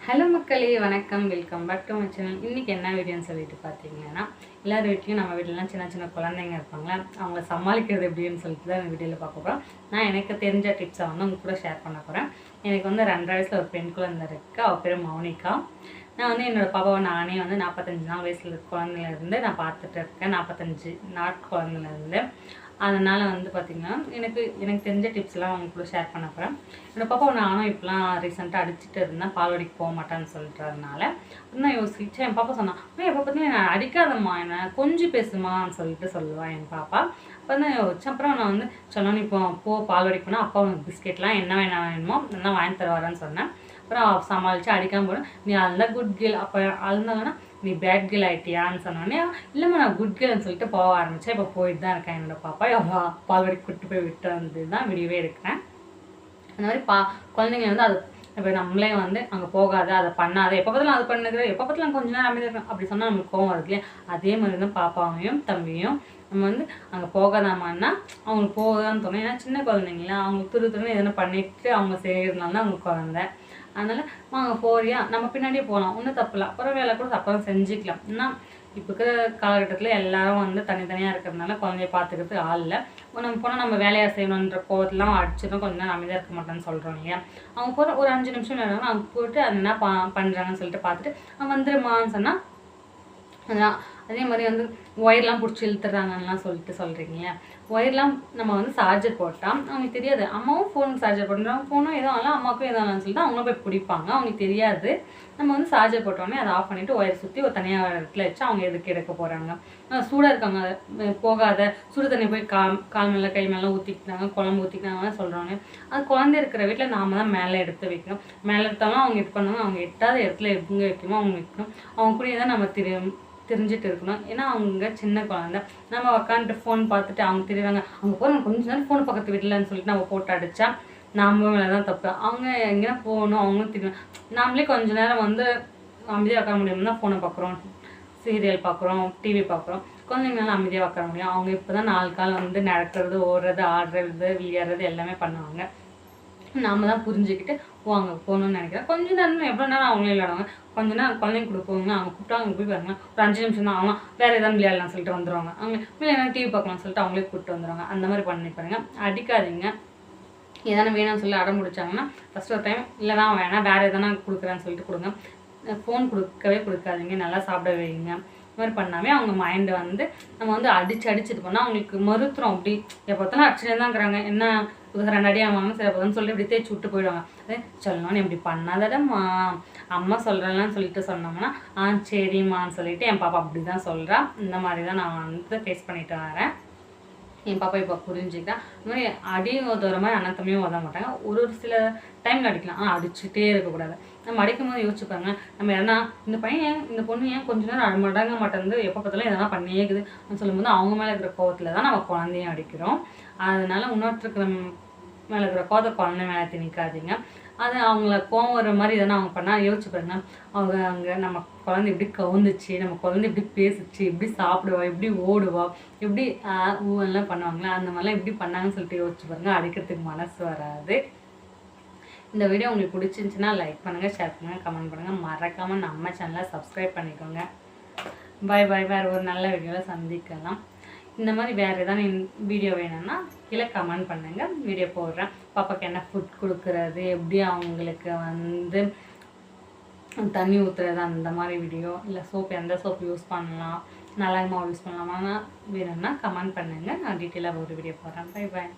Hello மக்களே, வணக்கம். Welcome back to my channel. இன்றைக்கி என்ன வீடியோன்னு சொல்லிட்டு பார்த்தீங்கன்னா, எல்லார் வீட்லேயும் நம்ம வீட்டிலலாம் சின்ன சின்ன குழந்தைங்க இருப்பாங்களா, அவங்கள சமாளிக்கிறது எப்படின்னு சொல்லிட்டு தான் இந்த வீடியோவில் பார்க்க போகிறோம். நான் எனக்கு தெரிஞ்ச டிப்ஸை வந்து உங்க கூட ஷேர் பண்ண போகிறேன். எனக்கு வந்து 2 வயசில் ஒரு பெண் குழந்தை இருக்குது. அவள் பேர் மௌனிகா. நான் வந்து என்னோடய பாப்பாவை நானே வந்து 45 நாள் வயசில் குழந்தையிலேருந்து நான் பார்த்துட்டு இருக்கேன். 45 குழந்தையிலேருந்து. அதனால் வந்து பார்த்திங்கன்னா எனக்கு தெரிஞ்ச டிப்ஸ்லாம் அவங்க கூட ஷேர் பண்ண போகிறேன். என்னோடய பாப்பாவை நானும் இப்போலாம் ரீசெண்டாக அடிச்சுட்டு இருந்தேன், பால்வாடிக்கு போக மாட்டான்னு சொல்லிட்டதுனால நான் யோசிச்சேன். என் பாப்பா சொன்னான், எப்போ பார்த்தீங்கன்னா நான் அடிக்காதம்மா, என்ன கொஞ்சம் பேசுமான்னு சொல்லிட்டு சொல்லுவாள் என் பாப்பா. அப்போ தான் யோசிச்சேன். அப்புறம் நான் வந்து சொன்னோன்னு இப்போ பால்வாடிக்கு போனால் அப்பா உனக்கு பிஸ்கெட்லாம் என்ன வேணுமோ நல்லா வாங்கி தருவாரான்னு சொன்னேன். அப்புறம் சமாளித்து அடிக்காமல் போனேன். நீ அதெல்லாம் குட் கேர்ள், அப்போ அழுந்தாங்கன்னா நீ பேட் கேர்ள் ஆகிட்டியான்னு சொன்னோடனே, இல்லைம்மா நான் குட் கேர்ள்னு சொல்லிட்டு போக ஆரம்பித்தேன். இப்போ போயிட்டு தான் இருக்கேன். என்னோடய பாப்பா பால்வாடிக்கு கூப்பிட்டு போய் விட்டு வந்து தான் வீடியோவே எடுக்கிறேன். அந்த மாதிரி குழந்தைங்க வந்து அது இப்போ நம்மளே வந்து அங்கே போகாத, அதை பண்ணாத, எப்போ பார்த்தாலும் அது பண்ணுறது, எப்போ பார்த்தாலும் கொஞ்சம் நேரம் அமைதியாக இருக்கும் அப்படி சொன்னால் நம்மளுக்கு கோவம் வருது இல்லையா? அதே மாதிரி தான் பாப்பாவையும் தம்பியும் நம்ம வந்து அங்கே போகாதாமான்னா அவங்களுக்கு போகதான்னு தோணும். ஏன்னா சின்ன குழந்தைங்களா, அவங்க துருன்னு எதனா பண்ணிட்டு அவங்க செய்கிறதுனால தான் அவங்க குழந்தை. அதனால் அங்கே போறியா, நம்ம பின்னாடியே போகலாம், ஒன்றும் தப்பில்லை. அப்புறம் வேலை கூட அப்புறம் செஞ்சுக்கலாம். ஏன்னா இப்போ இருக்கிற காலகட்டத்தில் எல்லாரும் வந்து தனித்தனியாக இருக்கிறதுனால குழந்தைய பார்த்துக்கிறதுக்கு ஆள் இல்லை. நம்ம போனால் நம்ம வேலையாக செய்யணுன்ற கோவத்தெலாம் அடிச்சிடும், கொஞ்சம் நேரம் அமைதியாக இருக்க மாட்டேன்னு சொல்கிறோம் இல்லையா? அவங்க போகிற ஒரு 5 நிமிஷம் வேணும்னா அவங்க போய்ட்டு அது என்ன பண்ணுறாங்கன்னு சொல்லிட்டு பார்த்துட்டு அவன் வந்துடுமான்னு சொன்னால் அதான். அதே மாதிரி வந்து ஒயர்லாம் பிடிச்சி இழுத்துறாங்கலாம் சொல்லிட்டு சொல்கிறீங்க. ஒயர்லாம் நம்ம வந்து சார்ஜர் போட்டால் அவங்களுக்கு தெரியாது. அம்மாவும் ஃபோனுக்கு சார்ஜர் போட்டுறாங்க, ஃபோனும் எதுவும் ஆகலாம், அம்மாவுக்கும் எதுவும் ஆகலாம்னு சொல்லிட்டு அவங்களும் போய் பிடிப்பாங்க. அவங்களுக்கு தெரியாது. நம்ம வந்து சார்ஜர் போட்டோடனே அதை ஆஃப் பண்ணிவிட்டு ஒயர் சுற்றி ஒரு தனியாக இடத்துல வச்சு அவங்க எதுக்கு எடுக்க போகிறாங்க. சூடாக இருக்காங்க, போகாத, சுடு தண்ணி போய் கால் மேலே கை மேலே ஊற்றிக்கிட்டாங்க, குழம்பு ஊற்றிக்கிட்டாங்கன்னு சொல்கிறாங்க. அது குழந்தை இருக்கிற வீட்டில் நாம் தான் மேலே எடுத்து வைக்கணும். மேலே எடுத்தாலும் அவங்க இது பண்ணுவாங்க. அவங்க எட்டாத இடத்துல எங்கே வைக்கணுமோ அவங்க வைக்கணும். அவங்க கூட தான் நம்ம தெரிஞ்சுட்டு இருக்கணும். ஏன்னா அவங்க சின்ன குழந்தை. நம்ம உட்காந்துட்டு ஃபோன் பார்த்துட்டு அவங்க தெரியுறாங்க, அவங்க போகிறோம் கொஞ்சம் நேரம் ஃபோன் பக்கத்து வீட்டில்னு சொல்லிட்டு நம்ம போட்டு அடித்தா நம்ம மேலே தான் தப்பு. அவங்க எங்கேனா போகணும், அவங்களும் தெரியும். நாமளே கொஞ்சம் நேரம் வந்து அமைதியாக உட்கார முடியும்னா ஃபோனை பார்க்குறோம், சீரியல் பார்க்குறோம், டிவி பார்க்குறோம். குழந்தைங்களால அமைதியாக உட்கார முடியும். அவங்க இப்போ தான் 4 கால் வந்து நடக்கிறது, ஓடுறது, ஆடுறது, விளையாடுறது எல்லாமே பண்ணுவாங்க. நாம் தான் புரிஞ்சுக்கிட்டு அங்கே போகணுன்னு நினைக்கிறேன். கொஞ்சம் நேரம் எவ்வளோ நேரம் அவங்களே விளையாடுவாங்க. கொஞ்சம் நேரம் குழந்தைங்க கொடுப்போங்க, அவங்க கூப்பிட்டா அவங்க போய் பாருங்க, ஒரு 5 நிமிஷம் தான் ஆகலாம், வேறு எதாவது விளையாடலாம் சொல்லிட்டு வந்துடுவாங்க. அவங்க விளையாட டிவி பார்க்கலாம்னு சொல்லிட்டு அவங்களே கூப்பிட்டு வந்துடுவாங்க. அந்த மாதிரி பண்ணி பாருங்க. அடிக்காதீங்க. எதனா வேணும்னு சொல்லி அடம் பிடிச்சாங்கன்னா ஃபஸ்ட் ஒரு டைம் இல்லைனா வேணாம் வேறு எதனா கொடுக்குறேன்னு சொல்லிட்டு கொடுங்க. ஃபோன் கொடுக்காதீங்க, நல்லா சாப்பிட வைங்க. இது மாதிரி பண்ணாமே அவங்க மைண்டை வந்து நம்ம வந்து அடிச்சுட்டு போனால் அவங்களுக்கு மறுத்துறோம். அப்படி எப்போ பார்த்தாலும் அடிச்சுட்டே தான் இருக்கிறாங்க. என்ன புதுசாக 2 அடி ஆமாங்க சரி அப்போதான் சொல்லி இப்படி தேய்ச்சி விட்டு போயிடுவாங்க. அதே சொல்லணும்னு இப்படி பண்ணாதடம்மா, அம்மா சொல்கிறேன்னு சொல்லிட்டு சொன்னோம்னா சரிம்மான்னு சொல்லிட்டு என் பாப்பா அப்படி தான் சொல்கிறா. இந்த மாதிரி தான் நான் வந்து ஃபேஸ் பண்ணிட்டு வரேன். என் பாப்பா இப்போ புரிஞ்சுக்கிட்டா. இந்த மாதிரி அடியும் உதவுற மாதிரி அனத்தமையும் உதவ மாட்டாங்க. ஒரு சில டைமில் அடிக்கலாம், ஆனால் அடிச்சுட்டே இருக்கக்கூடாது. நம்ம அடிக்கும் போது யோசிச்சுப்பாங்க, நம்ம எதனா இந்த பொண்ணு ஏன் கொஞ்ச நேரம் அடங்க மாட்டேங்குது, எப்போ பார்த்தாலும் எதனா பண்ணியே இருக்குதுன்னு சொல்லும்போது அவங்க மேலே இருக்கிற கோவத்தில் தான் நம்ம குழந்தையும் அடிக்கிறோம். அதனால இன்னொருத்தருக்கு மேலே இருக்கிற கோவத்தை குழந்தை மேலே திணிக்காதீங்க. அது அவங்கள கோவம் வர மாதிரி எதனா அவங்க பண்ணால் யோசிச்சு பாருங்க. அவங்க அங்கே நம்ம குழந்தை எப்படி கவுந்துச்சு, நம்ம குழந்தை எப்படி பேசுச்சு, எப்படி சாப்பிடுவா, எப்படி ஓடுவா, எப்படி ஊவெல்லாம் பண்ணுவாங்களா, அந்த மாதிரிலாம் எப்படி பண்ணாங்கன்னு சொல்லிட்டு யோசிச்சு பாருங்கள். அடிக்கிறதுக்கு மனசு வராது. இந்த வீடியோ உங்களுக்கு பிடிச்சிருந்துச்சின்னா லைக் பண்ணுங்கள், ஷேர் பண்ணுங்கள், கமெண்ட் பண்ணுங்கள். மறக்காமல் நம்ம சேனலை சப்ஸ்கிரைப் பண்ணிக்கோங்க. பாய். வேறு ஒரு நல்ல வீடியோவில் சந்திக்கலாம். இந்த மாதிரி வேறு எதாவது வீடியோ வேணும்னா கீழே கமெண்ட் பண்ணுங்கள், வீடியோ போடுறேன். பாப்பாவுக்கு என்ன ஃபுட் கொடுக்குறது, எப்படி அவங்களுக்கு வந்து தண்ணி ஊற்றுறது, அந்த மாதிரி வீடியோ, இல்லை சோப் எந்த சோப் யூஸ் பண்ணலாம், நல்ல மாவு யூஸ் பண்ணலாமா வேணும்னா கமெண்ட் பண்ணுங்கள். நான் டீட்டெயிலாக ஒரு வீடியோ போடுறேன். பாய்.